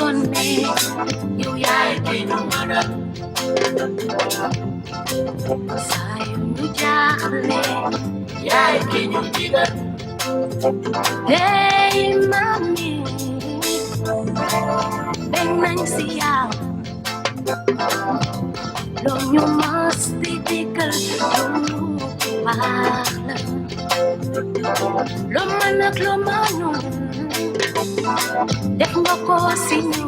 sonne yow yaay ki ñu mënal saa yu ñu jaaxle yaay ki ñu digal hey mami bég nañ si yow loo ñu mës di digal lu baax la loo mën ak loo mënul def nga ko si ñu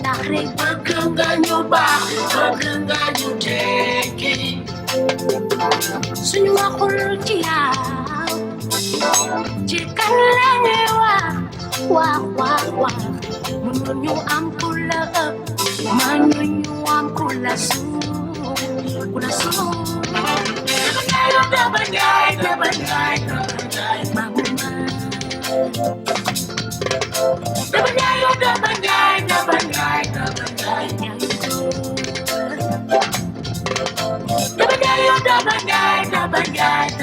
ndax rek bëgg nga ñu baax bëgg nga ñu tekki suñu waxul ci yow ci kan la ñuy wax mënuñu am ku la ëpp mënuñu am ku la suuf daba njaay mamu ma daba njaay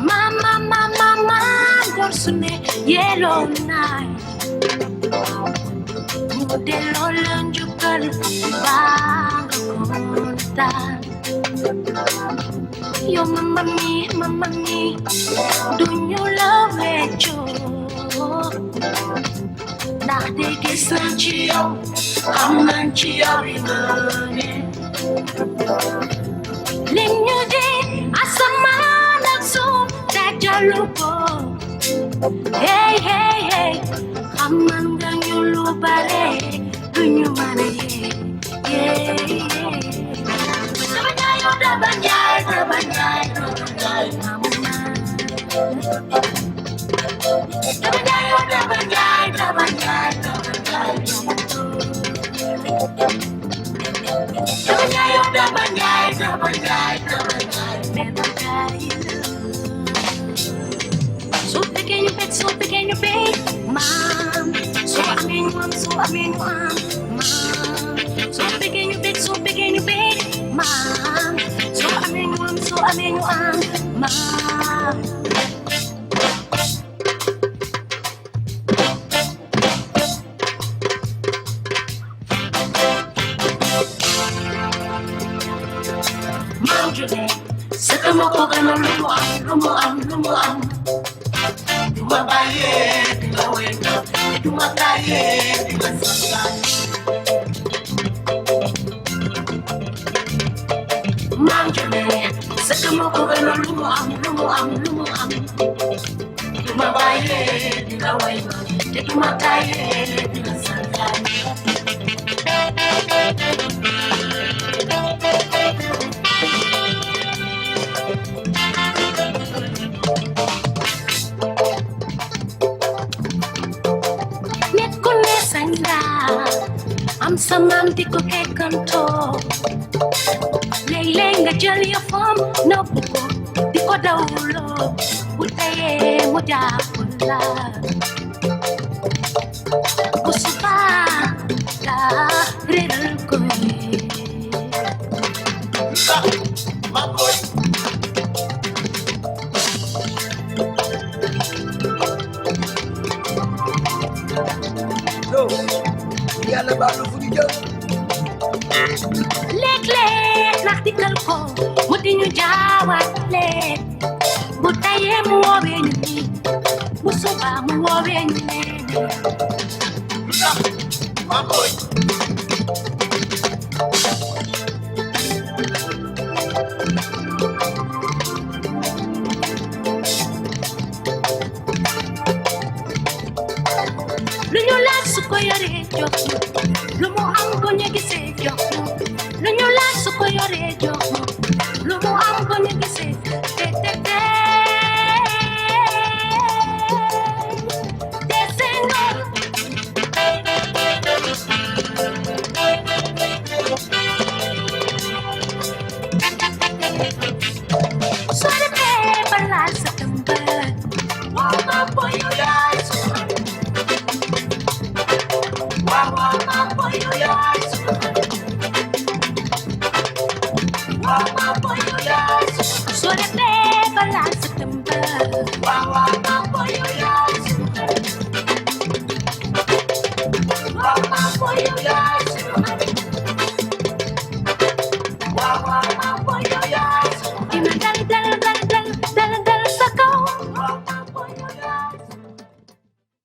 Mama, gorsune yellow night. Modelo lanjukal bang konta. Yo mama mi, do you love me jo? Nah de kisanchio, amanchio rimane. Linyo de asamana so tajalupo. Hey, amanga nyulu bare, dunyo mane yeah. Dabanyay, mama. So pequeño bed, mom. So amenuam, mom. So pequeño bed, mom. So amenuam, mom. Sekamoko gana lumuam. Dumabaye, dumawena, dumakaye, dumasanga. Manjane, sekamoko gana lumuam. Dumabaye, dumawena, dumakaye, dumasanga. Am samam di ko kekanto Lele nga jël ya fam no buko di ko dawlo Utaye mo jaapula Usupa la rirul ko Yalla balu fu di jël Lek nak dikal ko mu di ñu jaawale bu taye mu wowe ñu ni bu suba mu wowe ñu ne ma boy lu ñu laaj su ko yore jox lu mu am ko ñu gisee jox lu ñu laaj su ko yore jox lu mu am ko ñu gisee te Mama boy, you are super.